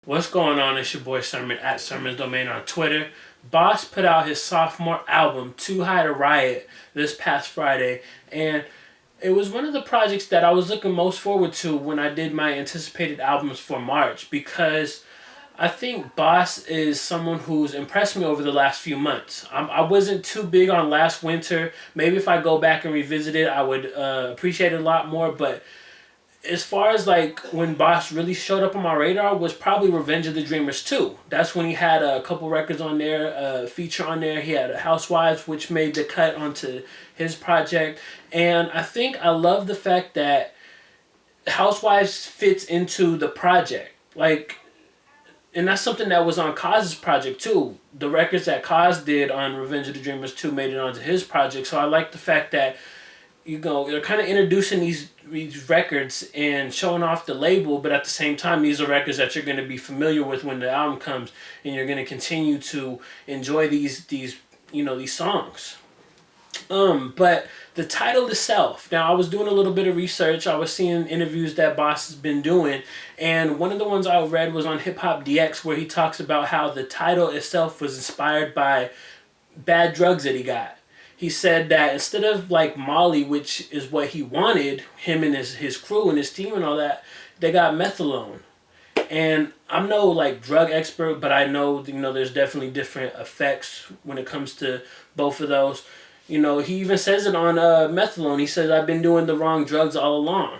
What's going on? It's your boy Sermon at Sermon's Domain on Twitter. Boss put out his sophomore album, Too High to Riot, this past Friday, and it was one of the projects that I was looking most forward to when I did my anticipated albums for March because I think Boss is someone who's impressed me over the last few months. I wasn't too big on last winter. Maybe if I go back and revisit it, I would appreciate it a lot more, but as far as like when Boss really showed up on my radar was probably Revenge of the Dreamers 2. That's when he had a couple records on there, a feature on there. He had a Housewives, which made the cut onto his project. And I think I love the fact that Housewives fits into the project. Like, and that's something that was on Kaz's project too. The records that Kaz did on Revenge of the Dreamers 2 made it onto his project. So I like the fact that they're kind of introducing these records and showing off the label, but at the same time, these are records that you're going to be familiar with when the album comes, and you're going to continue to enjoy these songs. But the title itself. Now, I was doing a little bit of research. I was seeing interviews that Boss has been doing, and one of the ones I read was on Hip Hop DX, where he talks about how the title itself was inspired by bad drugs that he got. He said that instead of like Molly, which is what he wanted, him and his crew and his team and all that, they got methadone. And I'm no like drug expert, but I know there's definitely different effects when it comes to both of those. He even says it on methadone. He says, I've been doing the wrong drugs all along.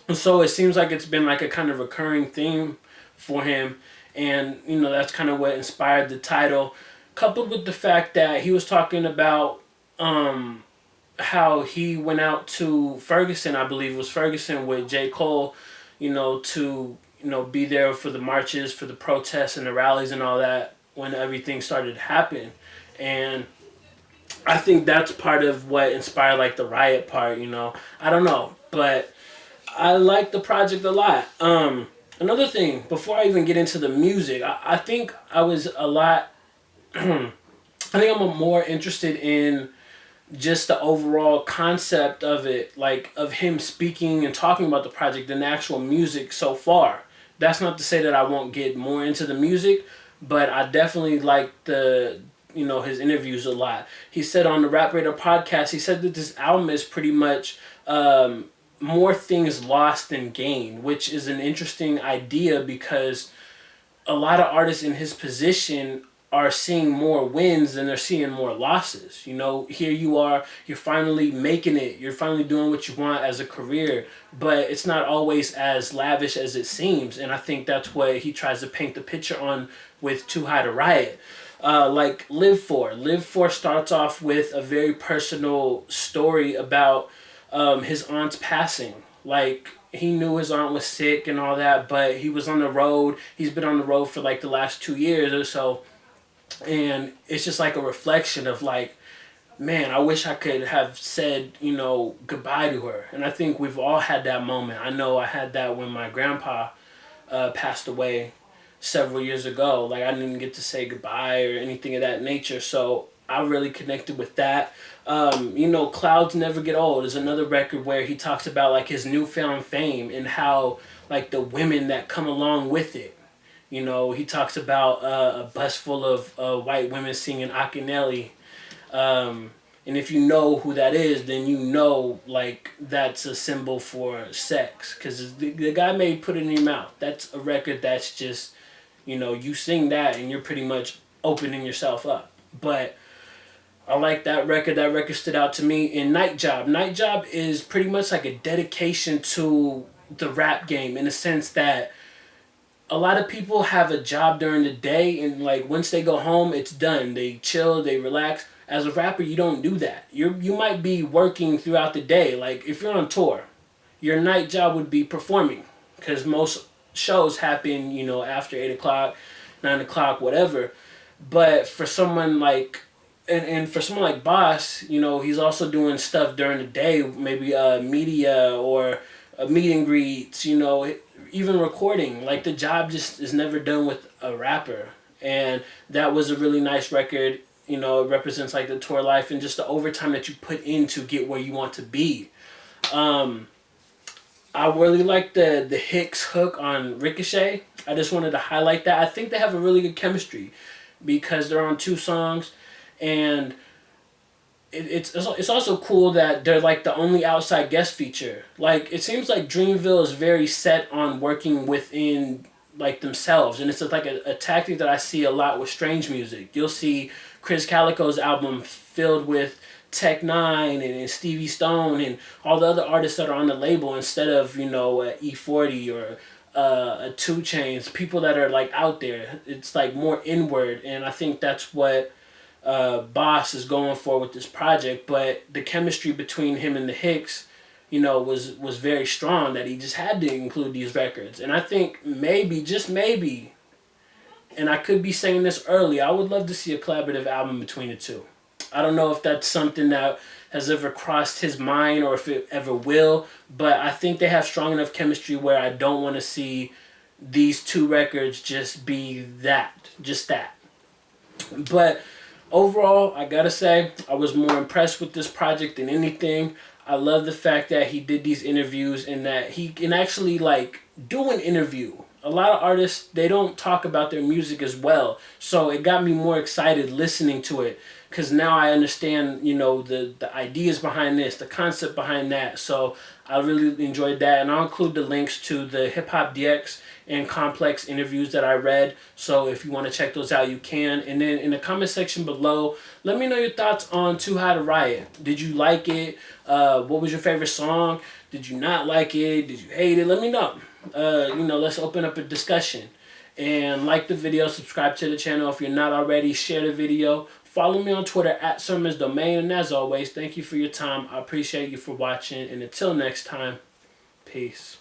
And so it seems like it's been like a kind of recurring theme for him. And, that's kind of what inspired the title. Coupled with the fact that he was talking about how he went out to Ferguson, I believe it was Ferguson, with J. Cole, to be there for the marches, for the protests and the rallies and all that when everything started to happen. And I think that's part of what inspired like the Riot part, I don't know, but I like the project a lot. Another thing, before I even get into the music, I think I was a lot I think I'm more interested in just the overall concept of it, like of him speaking and talking about the project than the actual music so far. That's not to say that I won't get more into the music, but I definitely like his interviews a lot. He said on the Rap Radar podcast, he said that this album is pretty much more things lost than gained, which is an interesting idea because a lot of artists in his position are seeing more wins than they're seeing more losses. Here you are, you're finally making it, you're finally doing what you want as a career, but it's not always as lavish as it seems, and I think that's what he tries to paint the picture on with Too High to Riot. Like Live For. Live For starts off with a very personal story about his aunt's passing. Like, he knew his aunt was sick and all that, but he was on the road. He's been on the road for like the last 2 years or so. And it's just like a reflection of like, man, I wish I could have said, goodbye to her. And I think we've all had that moment. I know I had that when my grandpa passed away several years ago. Like, I didn't get to say goodbye or anything of that nature. So I really connected with that. Clouds Never Get Old is another record where he talks about like his newfound fame and how like the women that come along with it. He talks about a bus full of white women singing Akinelli. And if you know who that is, then like that's a symbol for sex. Because the guy made Put It In Your Mouth. That's a record that's just, you sing that and you're pretty much opening yourself up. But I like that record. That record stood out to me. And Night Job. Night Job is pretty much like a dedication to the rap game in the sense that a lot of people have a job during the day and like once they go home, it's done. They chill, they relax. As a rapper, you don't do that. You might be working throughout the day. Like if you're on tour, your night job would be performing because most shows happen, after 8 o'clock, 9 o'clock, whatever. But for someone like and for someone like Boss, he's also doing stuff during the day, maybe media or meet and greets, even recording. Like the job just is never done with a rapper. And that was a really nice record. It represents like the tour life and just the overtime that you put in to get where you want to be. I I really like the Hicks hook on Ricochet. I just wanted to highlight that. I think they have a really good chemistry because they're on two songs, and it's also cool that they're like the only outside guest feature. Like it seems like Dreamville is very set on working within like themselves, and it's like a tactic that I see a lot with strange music. You'll see Chris Calico's album filled with Tech Nine and Stevie Stone and all the other artists that are on the label instead of E40 or a 2 Chainz, people that are like out there. It's like more inward, and I think that's what Boss is going for with this project. But the chemistry between him and the Hicks, was very strong, that he just had to include these records. And I think maybe, just maybe, and I could be saying this early, I would love to see a collaborative album between the two. I don't know if that's something that has ever crossed his mind or if it ever will, but I think they have strong enough chemistry where I don't want to see these two records just be just that. But overall, I gotta say, I was more impressed with this project than anything. I love the fact that he did these interviews and that he can actually like do an interview. A lot of artists, they don't talk about their music as well. So it got me more excited listening to it because now I understand, the ideas behind this, the concept behind that. So I really enjoyed that. And I'll include the links to the Hip Hop DX and Complex interviews that I read. So if you want to check those out, you can. And then in the comment section below, let me know your thoughts on Too High to Riot. Did you like it? What was your favorite song? Did you not like it? Did you hate it? Let me know. Let's open up a discussion. And like the video, subscribe to the channel if you're not already, share the video. Follow me on Twitter at Sermons Domain. And as always, thank you for your time. I appreciate you for watching. And until next time, peace.